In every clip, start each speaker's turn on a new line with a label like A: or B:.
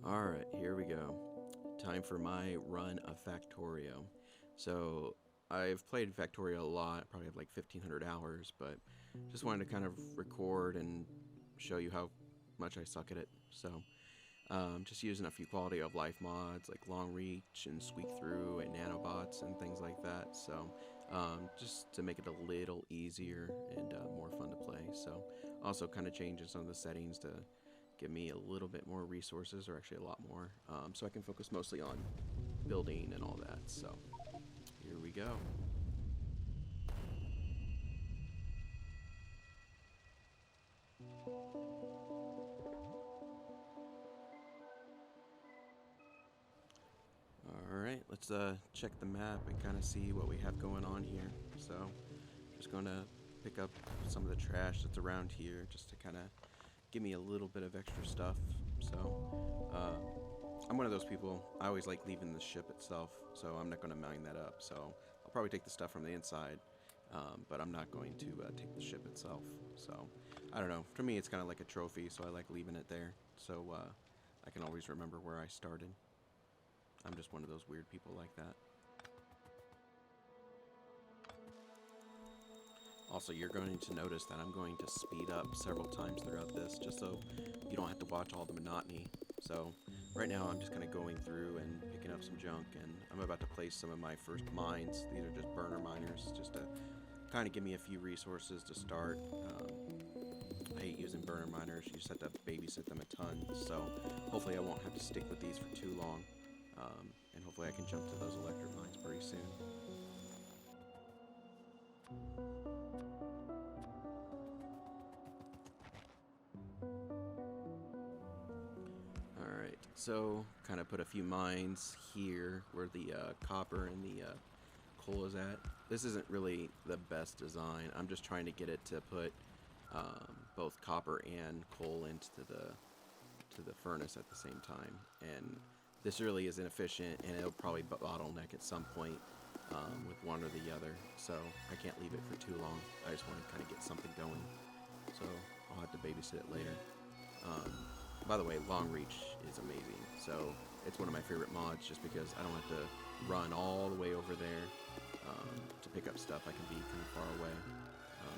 A: Alright, here we go. Time for my run of Factorio. So, I've played Factorio a lot, probably have like 1,500 hours, but just wanted to kind of record and show you how much I suck at it. So, just using a few quality of life mods like long reach and squeak through and nanobots and things like that. So, just to make it a little easier and more fun to play. So, also kind of changing some of the settings to give me a little bit more resources, or actually a lot more, so I can focus mostly on building and all that. So, here we go. Alright, let's check the map and kind of see what we have going on here. So, just going to pick up some of the trash that's around here just to kind of give me a little bit of extra stuff. So, I'm one of those people, I always like leaving the ship itself, so I'm not going to mine that up. So, I'll probably take the stuff from the inside, but I'm not going to take the ship itself. So, I don't know. For me, it's kind of like a trophy, so I like leaving it there. So, I can always remember where I started. I'm just one of those weird people like that. Also, you're going to notice that I'm going to speed up several times throughout this, just so you don't have to watch all the monotony. So, right now I'm just kind of going through and picking up some junk, and I'm about to place some of my first mines. These are just burner miners, just to kind of give me a few resources to start. I hate using burner miners, you just have to babysit them a ton, so hopefully I won't have to stick with these for too long. And hopefully I can jump to those electric mines pretty soon. Alright, so kind of put a few mines here where the copper and the coal is at. This isn't really the best design. I'm just trying to get it to put both copper and coal into the furnace at the same time. And this really is inefficient, and it'll probably bottleneck at some point with one or the other. So I can't leave it for too long. I just want to kind of get something going. So I'll have to babysit it later. By the way, long reach is amazing. So it's one of my favorite mods just because I don't have to run all the way over there to pick up stuff. I can be kind of far away.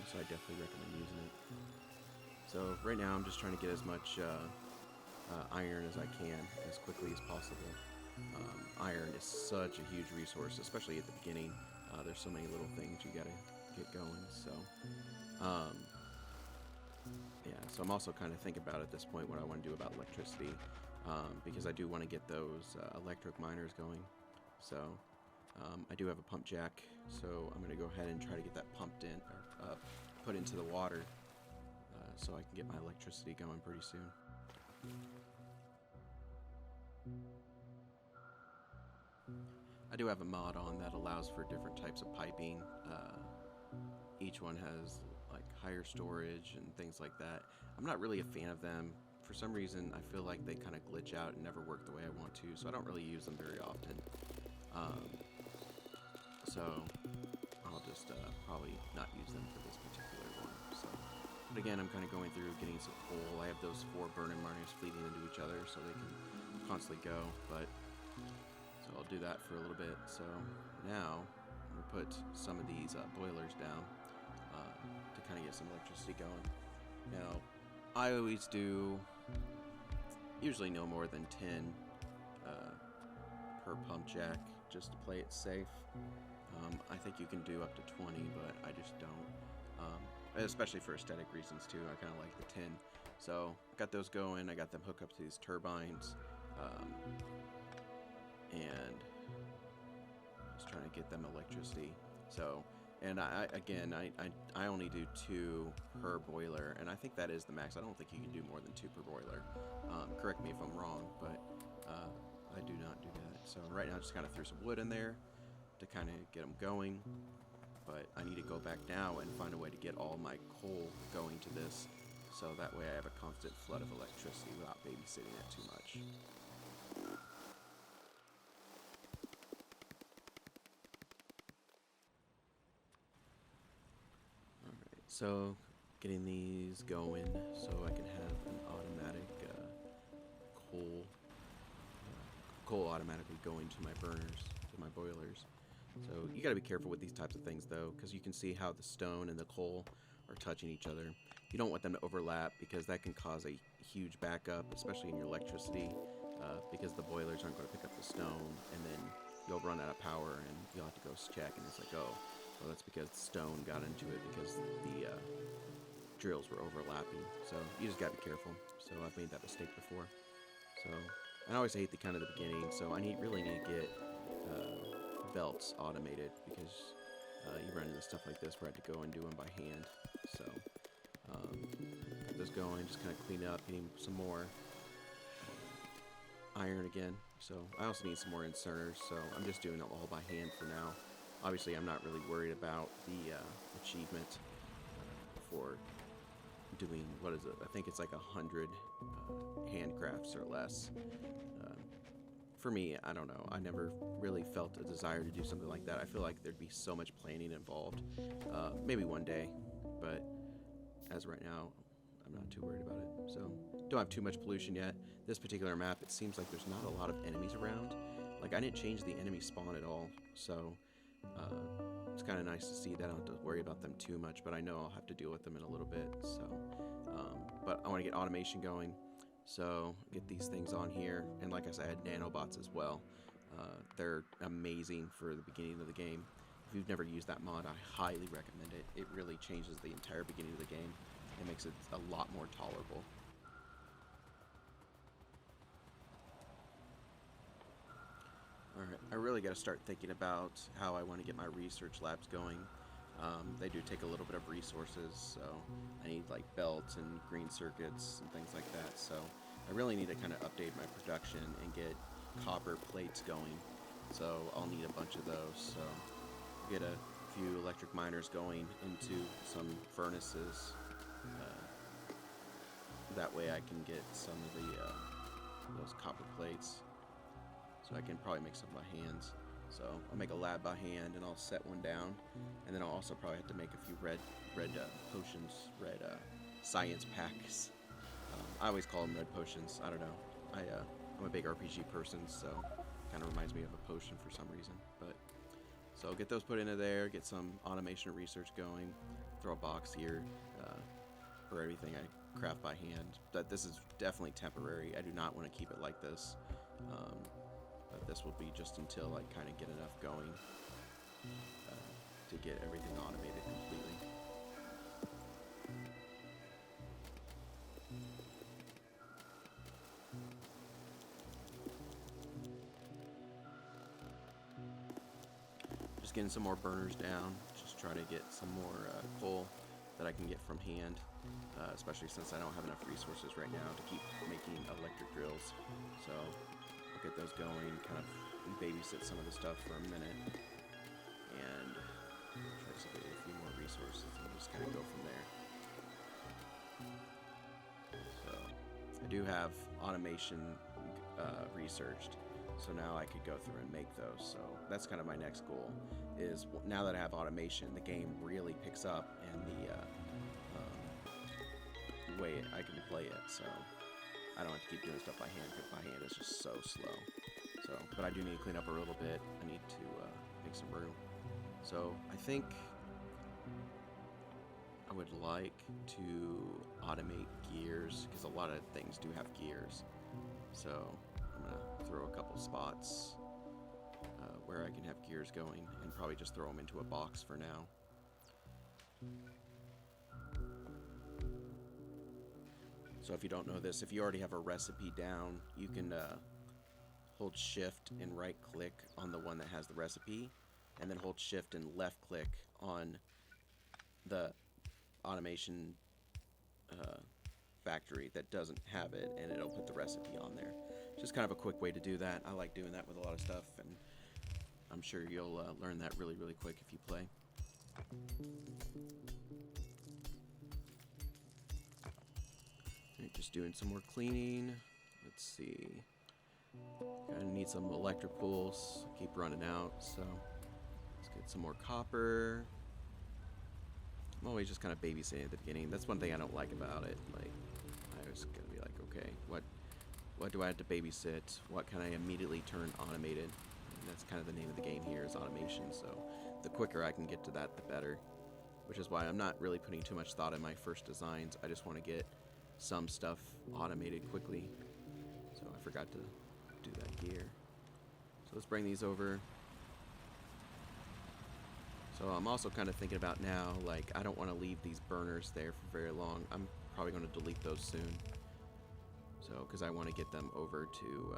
A: So I definitely recommend using it. So right now I'm just trying to get as much iron as I can as quickly as possible. Iron is such a huge resource, especially at the beginning. There's so many little things you gotta get going. So yeah, so I'm also kind of thinking about at this point what I want to do about electricity, because I do want to get those electric miners going. So I do have a pump jack, so I'm going to go ahead and try to get that pumped in, or put into the water, so I can get my electricity going pretty soon. I do have a mod on that allows for different types of piping. Each one has like higher storage and things like that. I'm not really a fan of them. For some reason, I feel like they kind of glitch out and never work the way I want to, so I don't really use them very often. So I'll just probably not use them for this particular one. So, but again, I'm kind of going through getting some coal. I have those 4 burning miners feeding into each other, so they can constantly go. But so I'll do that for a little bit. So now I'm gonna put some of these boilers down to kind of get some electricity going. Now, I always do usually no more than 10 per pump jack just to play it safe. I think you can do up to 20, but I just don't. Especially for aesthetic reasons too. I kind of like the 10. So I got those going. I got them hooked up to these turbines, and just trying to get them electricity. So, and I only do 2 per boiler, and I think that is the max. I don't think you can do more than 2 per boiler. Correct me if I'm wrong, but I do not do that. So right now I just kind of threw some wood in there to kind of get them going, but I need to go back now and find a way to get all my coal going to this, so that way I have a constant flood of electricity without babysitting it too much. Alright, so getting these going so I can have an automatic coal coal automatically going to my burners, to my boilers. So you got to be careful with these types of things though, because you can see how the stone and the coal are touching each other. You don't want them to overlap because that can cause a huge backup, especially in your electricity, because the boilers aren't going to pick up the stone, and then you'll run out of power and you'll have to go check, and it's like, oh, well, that's because the stone got into it because the drills were overlapping. So you just got to be careful. So I've made that mistake before. So I always hate the kind of the beginning. So I really need to get belts automated, because you run into stuff like this where I have to go and do them by hand. So get those going, just kind of clean up, getting some more iron again. So I also need some more inserters, so I'm just doing it all by hand for now. Obviously I'm not really worried about the achievement for doing, what is it, I think it's like 100 handcrafts or less. For me, I don't know, I never really felt a desire to do something like that. I feel like there'd be so much planning involved. Maybe one day, but as of right now, I'm not too worried about it. So don't have too much pollution yet. This particular map, it seems like there's not a lot of enemies around. Like, I didn't change the enemy spawn at all, so it's kind of nice to see that I don't have to worry about them too much, but I know I'll have to deal with them in a little bit. So but I want to get automation going, so get these things on here. And like I said, nanobots as well. They're amazing for the beginning of the game. If you've never used that mod, I highly recommend it. It really changes the entire beginning of the game. It makes it a lot more tolerable. Alright, I really got to start thinking about how I want to get my research labs going. They do take a little bit of resources, so I need like belts and green circuits and things like that. So I really need to kind of update my production and get copper plates going. So I'll need a bunch of those. So get a few electric miners going into some furnaces. That way I can get some of the those copper plates. So I can probably make some by hands. So I'll make a lab by hand, and I'll set one down, and then I'll also probably have to make a few red potions, red science packs. I always call them red potions. I don't know. I'm a big RPG person, so it kind of reminds me of a potion for some reason. But so get those put into there, get some automation research going, throw a box here for everything I craft by hand. But this is definitely temporary. I do not want to keep it like this. But this will be just until I kind of get enough going to get everything automated completely. Just getting some more burners down, just trying to get some more coal that I can get from hand, especially since I don't have enough resources right now to keep making electric drills. So I'll get those going, kind of babysit some of the stuff for a minute, and try to get a few more resources and just kind of go from there. So I do have automation researched, so now I could go through and make those. So that's kind of my next goal, is now that I have automation, the game really picks up in the way I can play it. So I don't have to keep doing stuff by hand, because by hand is just so slow. So, but I do need to clean up a little bit. I need to make some room. So I think I would like to automate gears, because a lot of things do have gears. So I'm gonna throw a couple spots where I can have gears going, and probably just throw them into a box for now. So if you don't know this, if you already have a recipe down, you can hold shift and right click on the one that has the recipe, and then hold shift and left click on the automation factory that doesn't have it, and it'll put the recipe on there. Just kind of a quick way to do that. I like doing that with a lot of stuff, and I'm sure you'll learn that really, really quick if you play. Right, just doing some more cleaning. Let's see. I need some electric pools. Keep running out, so let's get some more copper. I'm always just kind of babysitting at the beginning. That's one thing I don't like about it. Like, I was gonna be like, okay, what what do I have to babysit? What can I immediately turn automated? And that's kind of the name of the game here, is automation. So the quicker I can get to that, the better. Which is why I'm not really putting too much thought in my first designs. I just want to get some stuff automated quickly. So I forgot to do that here. So let's bring these over. So I'm also kind of thinking about now, like, I don't want to leave these burners there for very long. I'm probably going to delete those soon. So, because I want to get them over to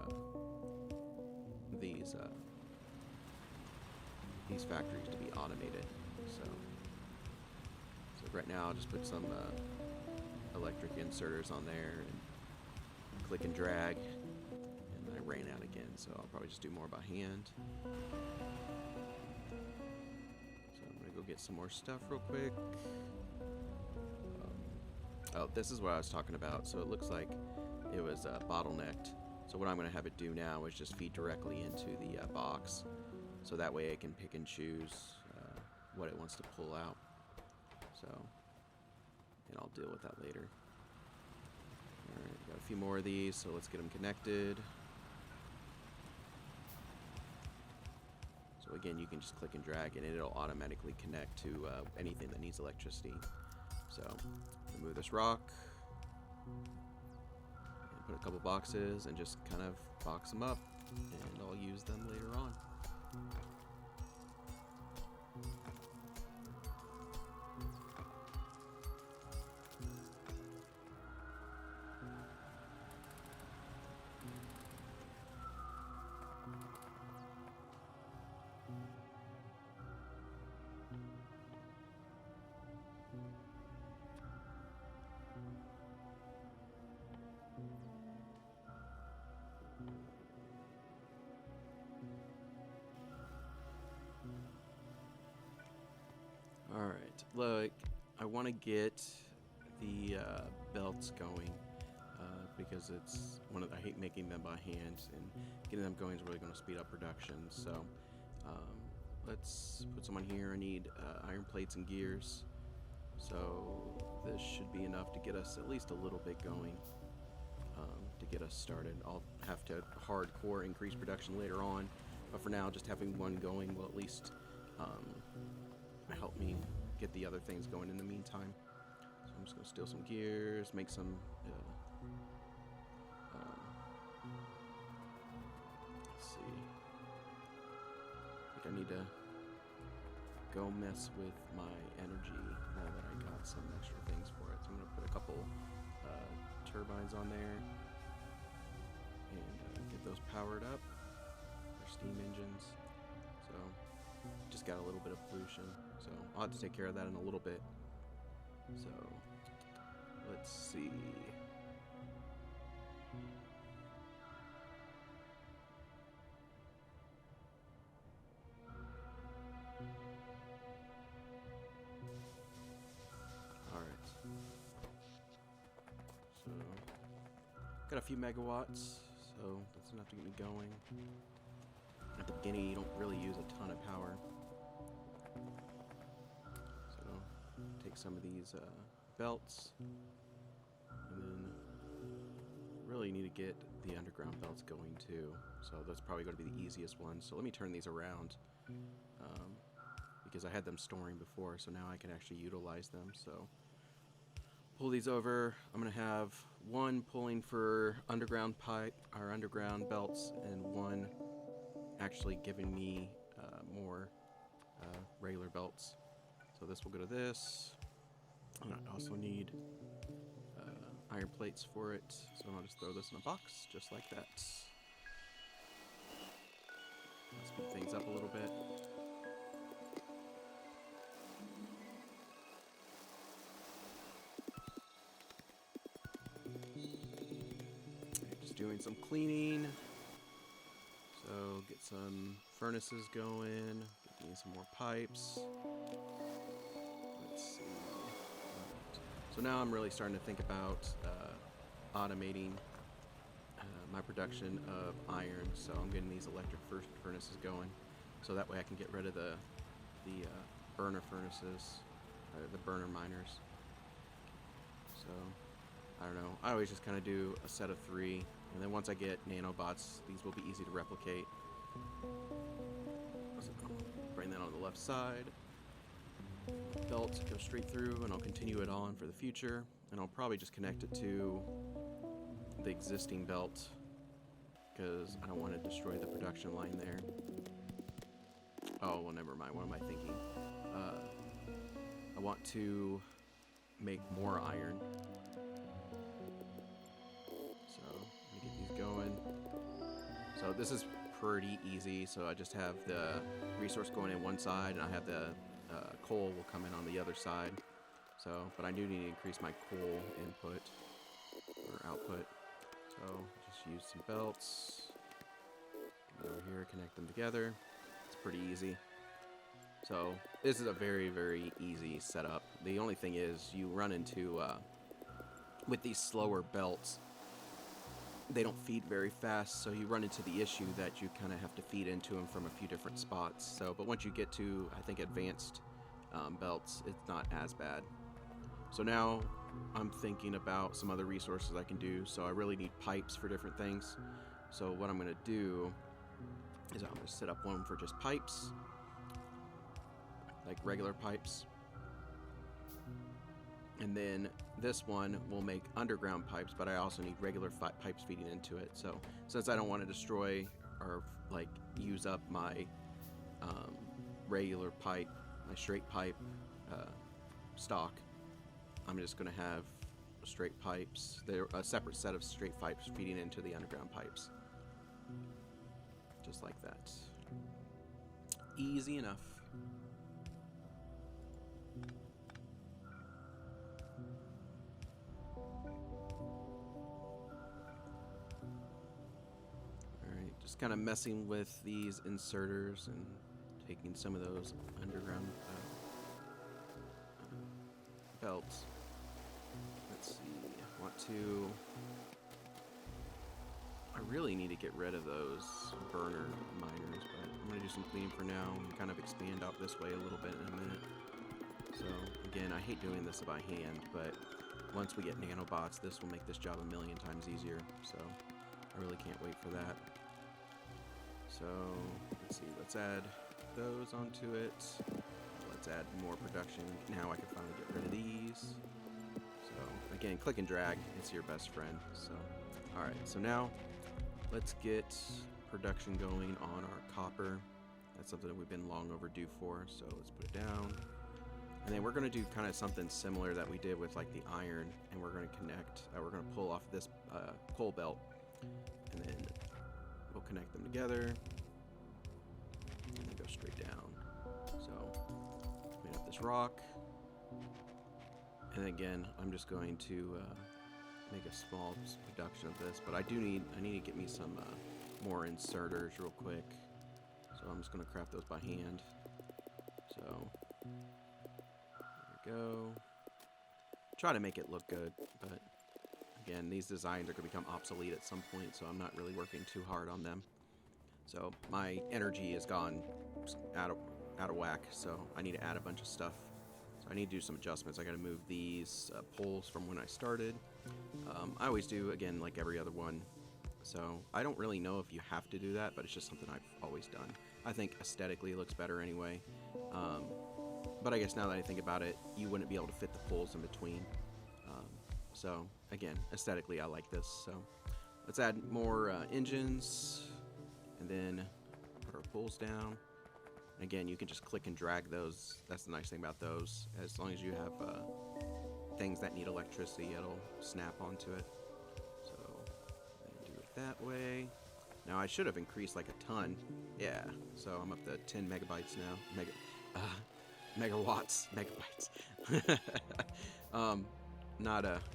A: these factories to be automated. So right now I'll just put some electric inserters on there and click and drag. And I ran out again, so I'll probably just do more by hand. Go get some more stuff real quick. Oh, this is what I was talking about. So it looks like it was bottlenecked. So what I'm going to have it do now is just feed directly into the box. So that way it can pick and choose what it wants to pull out. So, and I'll deal with that later. Alright, got a few more of these, so let's get them connected. So again, you can just click and drag and it'll automatically connect to anything that needs electricity. So remove this rock and put a couple boxes and just kind of box them up, and I'll use them later on. Alright, look, I want to get the belts going because it's I hate making them by hand, and getting them going is really going to speed up production. So let's put some on here. I need iron plates and gears. So this should be enough to get us at least a little bit going, to get us started. I'll have to hardcore increase production later on, but for now, just having one going will at least help me get the other things going in the meantime. So I'm just going to steal some gears, make some let's see, I think I need to go mess with my energy now that I got some extra things for it. So I'm going to put a couple turbines on there and get those powered up. They're steam engines. So just got a little bit of pollution, so I'll have to take care of that in a little bit. So let's see. All right. So got a few megawatts, so that's enough to get me going. At the beginning, you don't really use a ton of power. So take some of these belts, and then really need to get the underground belts going too. So that's probably going to be the easiest one. So let me turn these around, because I had them storing before, so now I can actually utilize them. So pull these over. I'm going to have one pulling for underground pipe, or underground belts, and one actually giving me more regular belts. So this will go to this, and I also need iron plates for it, so I'll just throw this in a box just like that. I'll speed things up a little bit. Just doing some cleaning. So get some furnaces going, get me some more pipes. Let's see. Right. So now I'm really starting to think about automating my production of iron. So I'm getting these electric furnaces going, so that way I can get rid of the burner furnaces, the burner miners. So I don't know. I always just kind of do a set of 3 And then once I get nanobots, these will be easy to replicate. So bring that on the left side. Belt, go straight through, and I'll continue it on for the future. And I'll probably just connect it to the existing belt because I don't want to destroy the production line there. Oh, well, never mind. What am I thinking? I want to make more iron. So, let me get these going. So, this is pretty easy. So, I just have the resource going in one side, and I have the coal will come in on the other side. So, but I do need to increase my coal input or output. So, just use some belts. Over here, connect them together. It's pretty easy. So this is a very, very easy setup. The only thing is you run into, with these slower belts, they don't feed very fast, so you run into the issue that you kind of have to feed into them from a few different spots. So, but once you get to, I think, advanced belts, it's not as bad. So now I'm thinking about some other resources I can do. So I really need pipes for different things. So what I'm going to do is I'm going to set up one for just pipes, like regular pipes. And then this one will make underground pipes, but I also need regular pipes feeding into it. So since I don't want to destroy or like use up my regular pipe, my straight pipe stock, I'm just going to have straight pipes. They're a separate set of straight pipes feeding into the underground pipes. Just like that. Easy enough. Alright, just kind of messing with these inserters and taking some of those underground belts. Let's see, I want to... I really need to get rid of those burner miners, but I'm going to do some cleaning for now and kind of expand out this way a little bit in a minute. So, again, I hate doing this by hand, but once we get nanobots, this will make this job a million times easier. So, I really can't wait for that. So, let's see, let's add those onto it. Let's add more production. Now I can finally get rid of these. So, again, click and drag, it's your best friend. So, alright, so now let's get production going on our copper. That's something that we've been long overdue for, so let's put it down. And then we're going to do kind of something similar that we did with like the iron, and we're going to connect, we're going to pull off this coal belt, and then we'll connect them together, and then go straight down. So, clean up this rock, and again, I'm just going to make a small production of this, but I need to get me some more inserters real quick. So I'm just going to craft those by hand. So there we go. Try to make it look good, but again, these designs are going to become obsolete at some point, so I'm not really working too hard on them. So my energy has gone out of whack, so I need to add a bunch of stuff. So I need to do some adjustments. I got to move these poles from when I started. I always do, again, like every other one. So I don't really know if you have to do that, but it's just something I've always done. I think aesthetically it looks better anyway. But I guess now that I think about it, you wouldn't be able to fit the poles in between. So again, aesthetically I like this. So let's add more engines, and then put our poles down. And again, you can just click and drag those. That's the nice thing about those. As long as you have things that need electricity, it'll snap onto it. So do it that way. Now I should have increased like a ton. Yeah, so I'm up to 10 megabytes now. Megawatts, megabytes.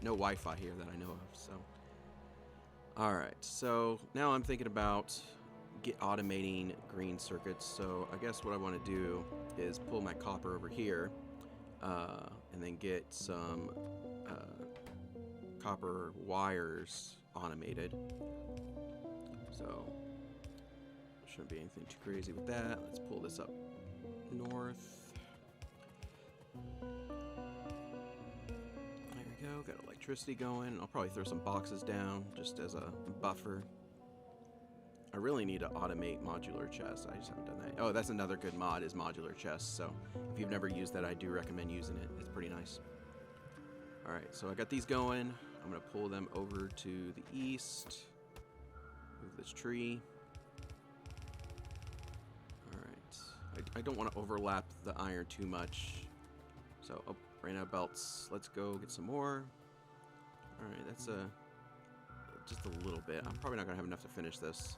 A: No Wi-Fi here that I know of. So, all right. So now I'm thinking about automating green circuits. So I guess what I want to do is pull my copper over here. And then get some copper wires automated. So shouldn't be anything too crazy with that. Let's pull this up north. There we go. Got electricity going. I'll probably throw some boxes down just as a buffer. I really need to automate modular chests. I just haven't done that. Oh, that's another good mod is modular chests. So if you've never used that, I do recommend using it. It's pretty nice. All right, so I got these going. I'm gonna pull them over to the east. Move this tree. All right, I don't want to overlap the iron too much. So, oh, ran out of belts. Let's go get some more. All right, that's just a little bit. I'm probably not gonna have enough to finish this.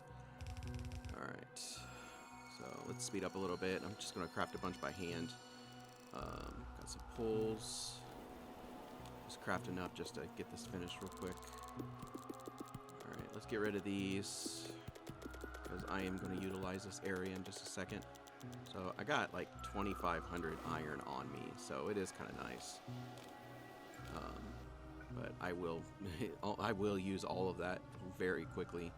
A: All right, so let's speed up a little bit. I'm just gonna craft a bunch by hand. Got some poles. Just craft enough just to get this finished real quick. All right, let's get rid of these because I am going to utilize this area in just a second. So I got like 2,500 iron on me, so it is kind of nice. But I will use all of that very quickly.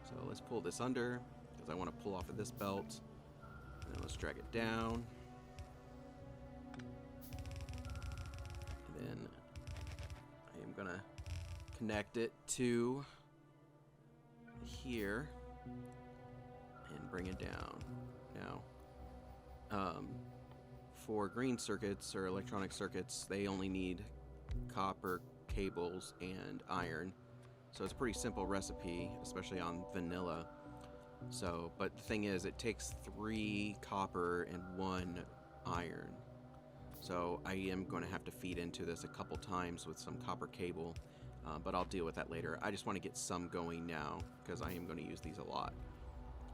A: So let's pull this under because I want to pull off of this belt. And then let's drag it down. And then I am gonna connect it to here and bring it down. Now, for green circuits or electronic circuits, they only need copper cables and iron. So it's a pretty simple recipe, especially on vanilla. So, but the thing is, it takes 3 copper and 1 iron. So I am going to have to feed into this a couple times with some copper cable, but I'll deal with that later. I just want to get some going now because I am going to use these a lot.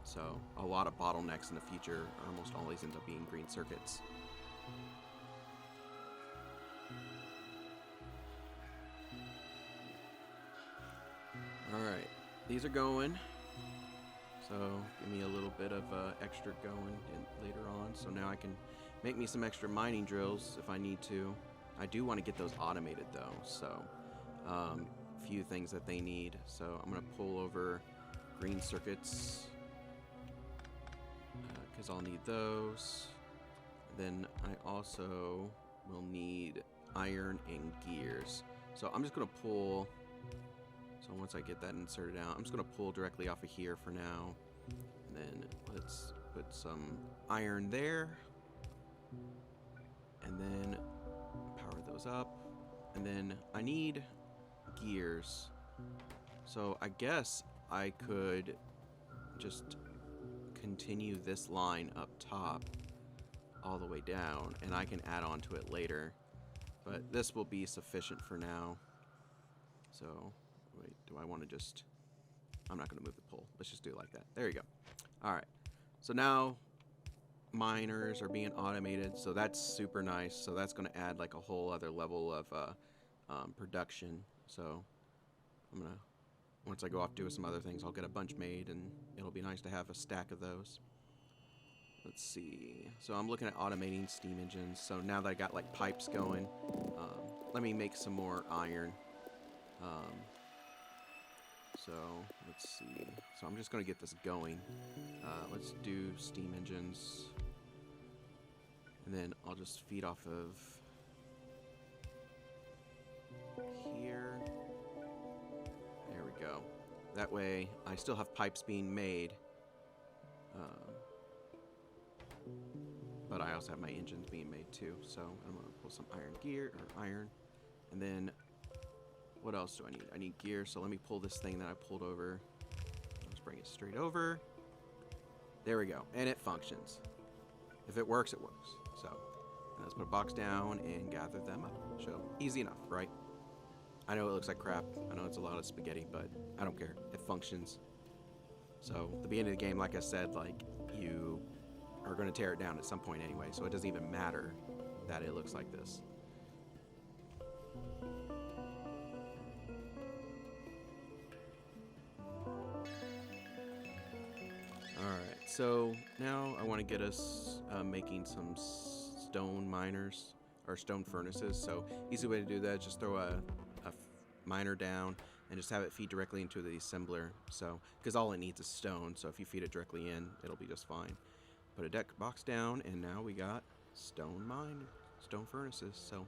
A: So a lot of bottlenecks in the future almost always end up being green circuits. Alright, these are going. So give me a little bit of extra going later on. So now I can make me some extra mining drills if I need to. I do want to get those automated though. So a few things that they need. So I'm going to pull over green circuits because I'll need those. Then I also will need iron and gears. So I'm just going to pull. So once I get that inserted out, I'm just going to pull directly off of here for now. And then let's put some iron there. And then power those up. And then I need gears. So I guess I could just continue this line up top all the way down. And I can add on to it later. But this will be sufficient for now. So wait, do I want to just... I'm not going to move the pole. Let's just do it like that. There you go. All right. So now miners are being automated. So that's super nice. So that's going to add like a whole other level of production. So I'm going to... Once I go off doing some other things, I'll get a bunch made, and it'll be nice to have a stack of those. Let's see. So I'm looking at automating steam engines. So now that I got like pipes going, let me make some more iron. So let's see. So I'm just going to get this going. Let's do steam engines. And then I'll just feed off of here. There we go. That way I still have pipes being made. But I also have my engines being made too. So I'm going to pull some iron. And then what else do I need? I need gear, so let me pull this thing that I pulled over. Let's bring it straight over. There we go. And it functions. If it works, it works. So let's put a box down and gather them up. So easy enough, right? I know it looks like crap. I know it's a lot of spaghetti, but I don't care. It functions. So at the beginning of the game, like I said, like you are going to tear it down at some point anyway, so it doesn't even matter that it looks like this. Alright, so now I want to get us making some stone miners, or stone furnaces. So easy way to do that is just throw a miner down and just have it feed directly into the assembler. So, because all it needs is stone, so if you feed it directly in, it'll be just fine. Put a deck box down, and now we got stone furnaces. So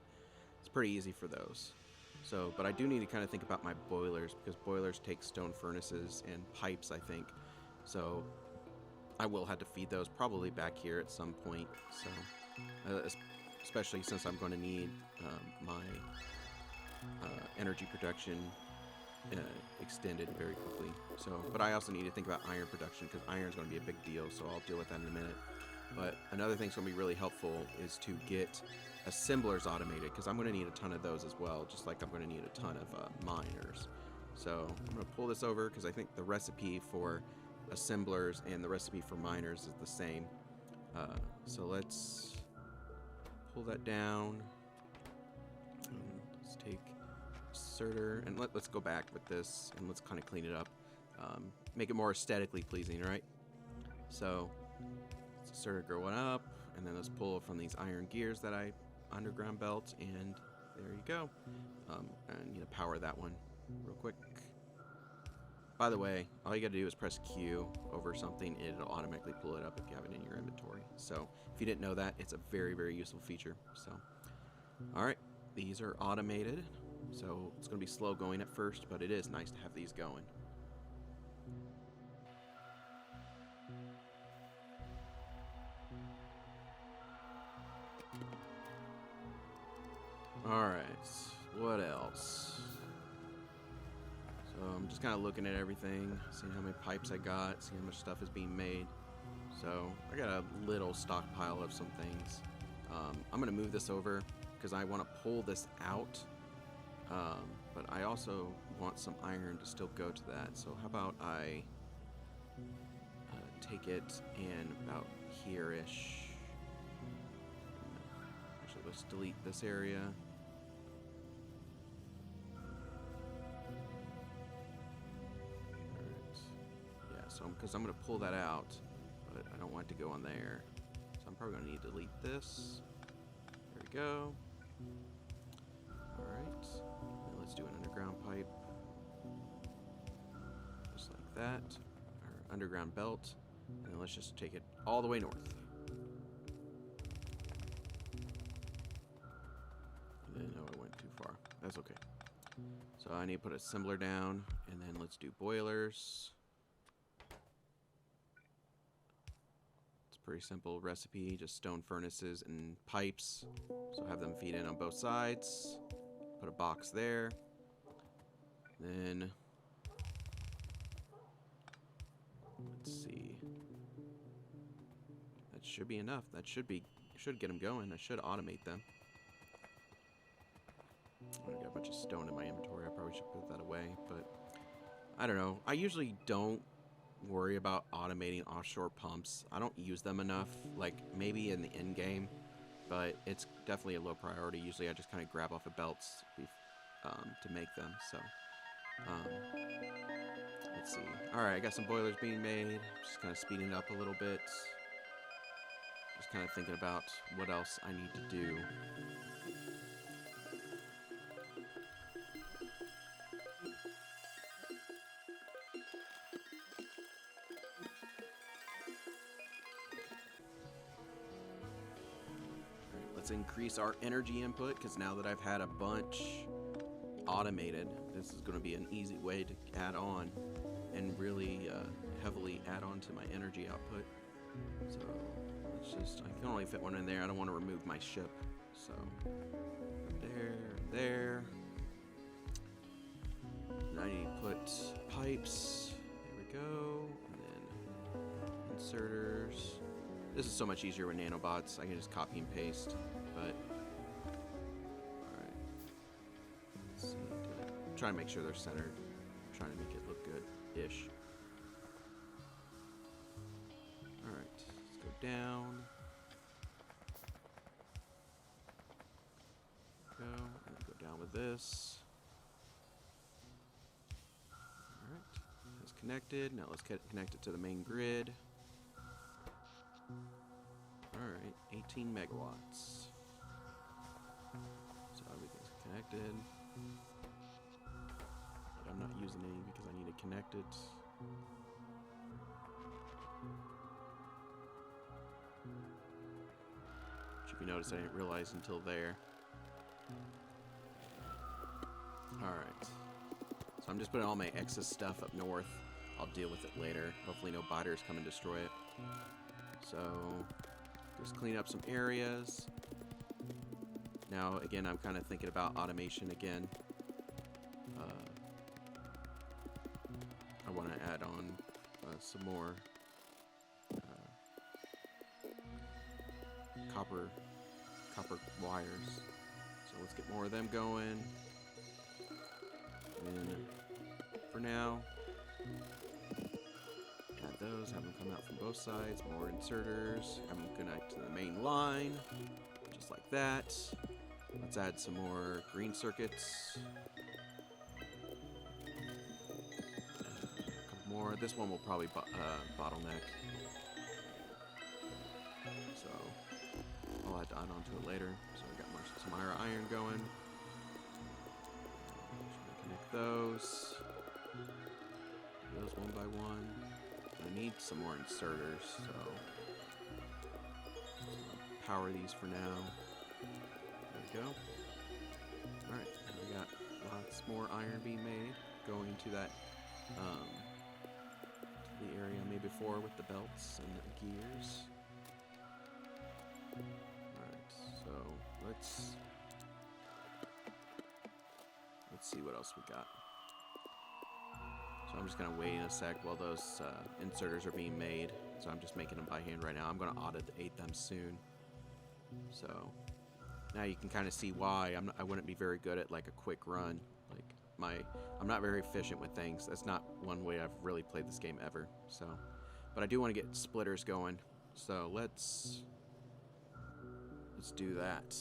A: it's pretty easy for those. So, but I do need to kind of think about my boilers, because boilers take stone furnaces and pipes, I think. So I will have to feed those probably back here at some point. So, especially since I'm going to need my energy production extended very quickly. So, but I also need to think about iron production, because iron is going to be a big deal. So I'll deal with that in a minute. But another thing that's going to be really helpful is to get assemblers automated, because I'm going to need a ton of those as well, just like I'm going to need a ton of miners. So I'm going to pull this over, because I think the recipe for assemblers and the recipe for miners is the same. So let's pull that down. Let's take inserter, and let's go back with this, and let's kind of clean it up. Make it more aesthetically pleasing, right? So inserter going up, and then let's pull from these iron gears that I underground belt, and there you go. I need to power that one real quick. By the way, all you gotta do is press Q over something, and it'll automatically pull it up if you have it in your inventory. So if you didn't know that, it's a very, very useful feature. So, all right, these are automated, so it's gonna be slow going at first, but it is nice to have these going. Alright, what else? So I'm just kind of looking at everything, seeing how many pipes I got, seeing how much stuff is being made. So I got a little stockpile of some things. I'm going to move this over because I want to pull this out, but I also want some iron to still go to that. So how about I take it in about here-ish. Actually, let's delete this area. So, because I'm going to pull that out, but I don't want it to go on there. So I'm probably going to need to delete this. There we go. Alright. Let's do an underground pipe. Just like that. Our underground belt. And then let's just take it all the way north. I didn't know I went too far. That's okay. So I need to put a assembler down, and then let's do boilers. Pretty simple recipe, just stone furnaces and pipes. So have them feed in on both sides. Put a box there. Then let's see. That should be enough. That should get them going. I should automate them. I got a bunch of stone in my inventory. I probably should put that away, but I don't know. I usually don't worry about automating offshore pumps. I don't use them enough, like maybe in the end game, but it's definitely a low priority. Usually I just kind of grab off of belts to make them. So let's see. Alright, I got some boilers being made. Just kind of speeding it up a little bit. Just kind of thinking about what else I need to do. Let's increase our energy input, because now that I've had a bunch automated, this is going to be an easy way to add on and really heavily add on to my energy output. So let's just, I can only fit one in there. I don't want to remove my ship. So there. And I need to put pipes. There we go. And then inserters. This is so much easier with nanobots. I can just copy and paste. But alright. Let's see. I'm trying to make sure they're centered. I'm trying to make it look good-ish. Alright, let's go down. Go. And then go down with this. Alright. That's connected. Now let's connect it to the main grid. Alright, 18 megawatts. So everything's connected. But I'm not using any because I need to connect it. Which if you notice I didn't realize until there. Alright. So I'm just putting all my excess stuff up north. I'll deal with it later. Hopefully no biters come and destroy it. So, just clean up some areas. Now, again, I'm kind of thinking about automation again. I want to add on some more copper wires. So let's get more of them going. And for now, add those, have them come out from both sides, more inserters, have them connect to the main line, just like that. Let's add some more green circuits. A couple more. This one will probably bottleneck. So I'll add onto it later. So we got some iron going. Connect those one by one. I need some more inserters, so power these for now. There we go. Alright, now we got lots more iron being made, going to that the area I made before with the belts and the gears. Alright, so let's see what else we got. So I'm just going to wait in a sec while those inserters are being made. So I'm just making them by hand right now. I'm going to automate them soon. So now you can kind of see why I wouldn't be very good at like a quick run. Like I'm not very efficient with things. That's not one way I've really played this game ever. So, but I do want to get splitters going. So let's do that.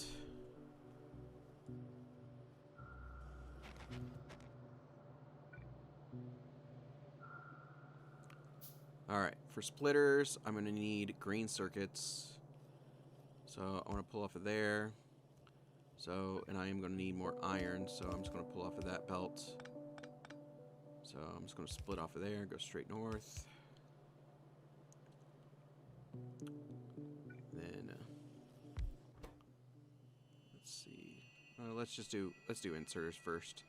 A: Alright, for splitters, I'm going to need green circuits. So I want to pull off of there. So, and I am going to need more iron, so I'm just going to pull off of that belt. So I'm just going to split off of there, go straight north. Then, let's see. Let's do inserters first.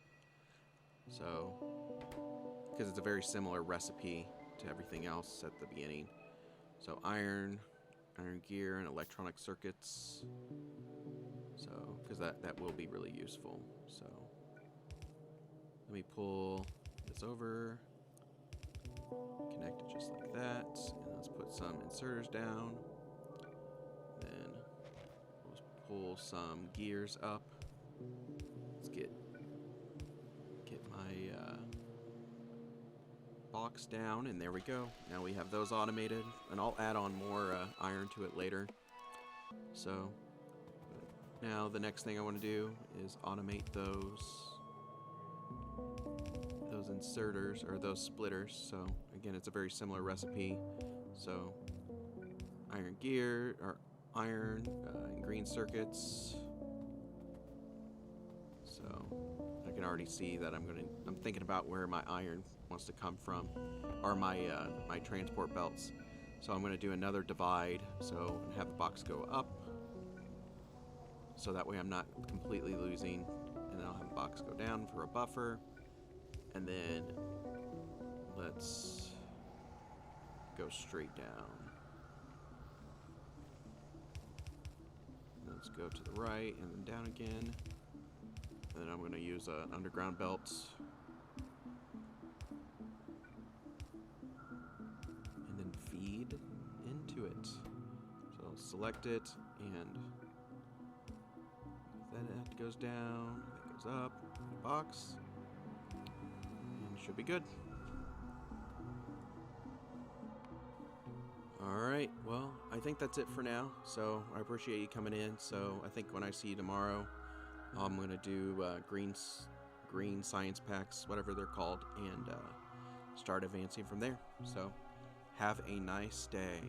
A: So, because it's a very similar recipe to everything else at the beginning. So iron gear, and electronic circuits. So, because that will be really useful. So, let me pull this over, connect it just like that, and let's put some inserters down. Then let's pull some gears up. Let's get my box down, and there we go. Now we have those automated, and I'll add on more iron to it later. So now the next thing I want to do is automate those inserters, or those splitters. So again, it's a very similar recipe. So iron gear, or iron and green circuits. So I can already see that I'm thinking about where my iron wants to come from, or my transport belts. So I'm going to do another divide, so have the box go up, so that way I'm not completely losing, and then I'll have the box go down for a buffer, and then let's go straight down. Let's go to the right and then down again. And then I'm going to use an underground belt. And then feed into it. So I'll select it, and that goes down, that goes up, box, and it should be good. Alright, well, I think that's it for now. So I appreciate you coming in. So I think when I see you tomorrow, I'm going to do green science packs, whatever they're called, and start advancing from there. So have a nice day.